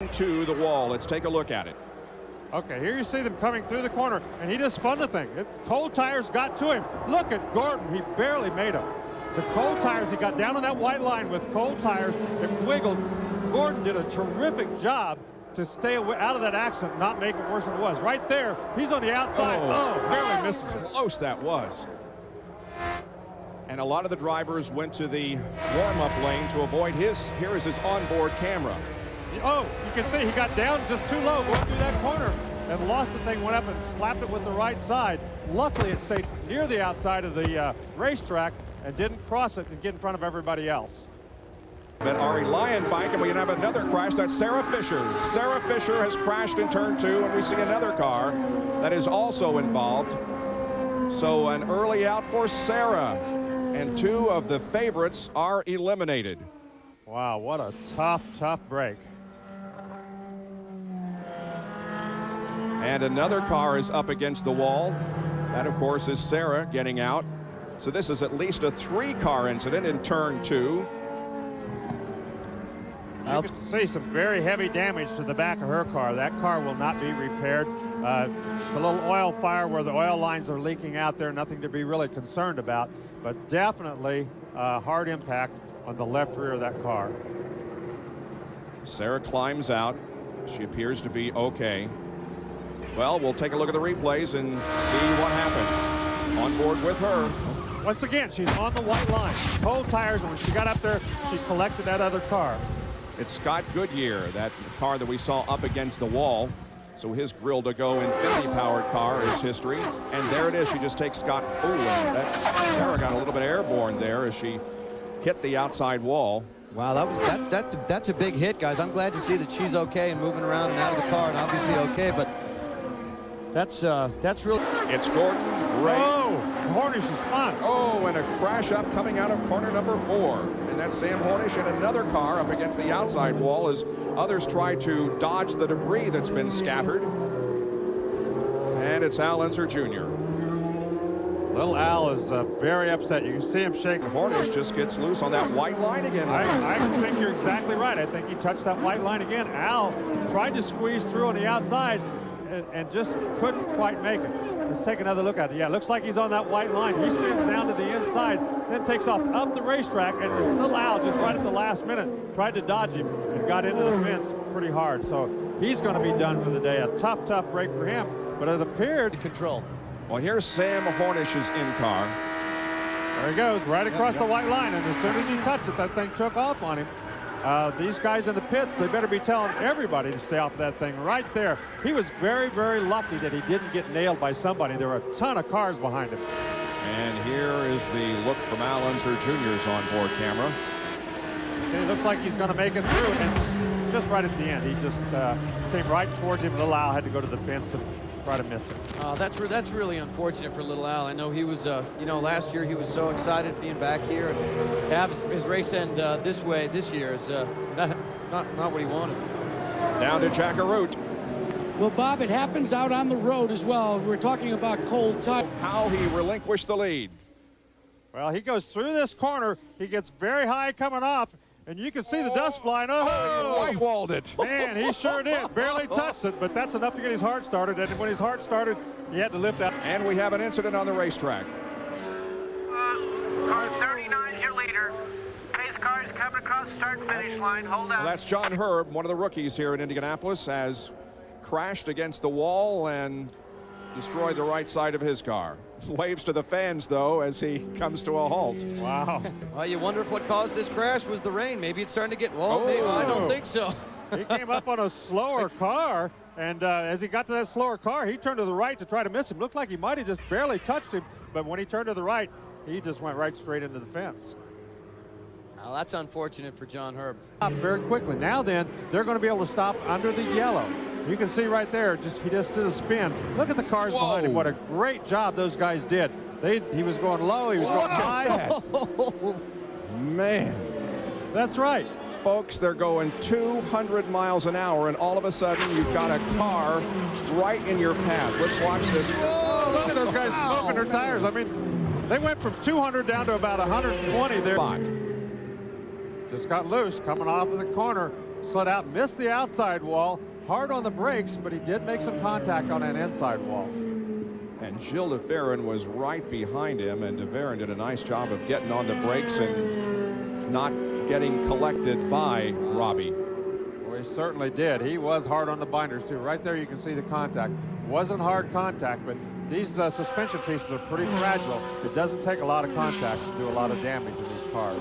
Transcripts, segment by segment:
into the wall. Let's take a look at it. Okay, here you see them coming through the corner, and he just spun the thing. Cold tires got to him. Look at Gordon. He barely made him. The cold tires, he got down on that white line with cold tires. It wiggled. Gordon did a terrific job to stay out of that accident, not make it worse than it was. Right there, he's on the outside. Oh, barely misses it. Close that was. And a lot of the drivers went to the warm-up lane to avoid his. Here is his onboard camera. Oh, you can see he got down just too low going through that corner and lost the thing, went up and slapped it with the right side. Luckily, it stayed near the outside of the racetrack and didn't cross it and get in front of everybody else. But Ari Lyon bike, and we have another crash. That's Sarah Fisher. Sarah Fisher has crashed in turn 2, and we see another car that is also involved. So an early out for Sarah, and 2 of the favorites are eliminated. Wow, what a tough break. And another car is up against the wall. That, of course, is Sarah getting out. So this is at least a 3-car incident in turn 2. You can see some very heavy damage to the back of her car. That car will not be repaired. It's a little oil fire where the oil lines are leaking out there. Nothing to be really concerned about, but definitely a hard impact on the left rear of that car. Sarah climbs out. She appears to be okay. Well, we'll take a look at the replays and see what happened. On board with her. Once again, she's on the white line. Cold tires, and when she got up there, she collected that other car. It's Scott Goodyear, that car that we saw up against the wall. So his grill to go Infinity-powered car is history. And there it is. She just takes Scott. Oh, and Sarah got a little bit airborne there as she hit the outside wall. Wow, that's a big hit, guys. I'm glad to see that she's okay and moving around and out of the car and obviously okay, but that's really. It's Gordon Gray. Oh, Hornish is spun. Oh, and a crash up coming out of corner number 4. And that's Sam Hornish and another car up against the outside wall as others try to dodge the debris that's been scattered. And it's Al Unser Jr. Little Al is very upset. You can see him shaking. Hornish just gets loose on that white line again. I think you're exactly right. I think he touched that white line again. Al tried to squeeze through on the outside and just couldn't quite make it. Let's take another look at it. Yeah, it looks like he's on that white line. He spins down to the inside, then takes off up the racetrack, and little Al just right at the last minute tried to dodge him and got into the fence pretty hard. So he's going to be done for the day. A tough break for him, but it appeared to control. Well, here's Sam Hornish's in-car. There he goes, right across the white line, and as soon as he touched it, that thing took off on him. These guys in the pits, they better be telling everybody to stay off of that thing right there. He was very lucky that he didn't get nailed by somebody. There were a ton of cars behind him. And here is the look from Al Unser Jr.'s onboard camera. See, it looks like he's going to make it through, and just right at the end, he just came right towards him. Little Al had to go to the fence and try to miss him. That's really unfortunate for little Al. I know he was, you know, last year he was so excited being back here, and to have his race end this way this year is not what he wanted. Down to Jack Arute. Well, Bob, it happens out on the road as well. We're talking about cold tires. How he relinquished the lead. Well, he goes through this corner. He gets very high coming off, and you can see the dust flying. Oh, he white-walled it. Man, he sure did. Barely touched it, but that's enough to get his heart started. And when his heart started, he had to lift out. And we have an incident on the racetrack. Car 39 is your leader. Pace car is coming across the start-finish line. Hold out. Well, that's John Herb, one of the rookies here in Indianapolis, has crashed against the wall and destroyed the right side of his car. Waves to the fans, though, as he comes to a halt. Wow. Well, you wonder if what caused this crash was the rain. Maybe it's starting to get, well, maybe, I don't think so. He came up on a slower car, and as he got to that slower car, he turned to the right to try to miss him. Looked like he might have just barely touched him, but when he turned to the right, he just went right straight into the fence. Well, that's unfortunate for John Herb. Very quickly. Now then, they're going to be able to stop under the yellow. You can see right there, he just did a spin. Look at the cars behind him. What a great job those guys did. He was going low, he was going high. Man. That's right. Folks, they're going 200 miles an hour, and all of a sudden you've got a car right in your path. Let's watch this. Whoa, look at those guys smoking their tires. I mean, they went from 200 down to about 120 there. Just got loose coming off of the corner. slid out, missed the outside wall, hard on the brakes, but he did make some contact on an inside wall. And Gilles de Ferran was right behind him, and de Ferran did a nice job of getting on the brakes and not getting collected by Robbie. Well, he certainly did. He was hard on the binders too. Right there you can see the contact. Wasn't hard contact, but these suspension pieces are pretty fragile. It doesn't take a lot of contact to do a lot of damage in these cars.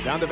Down to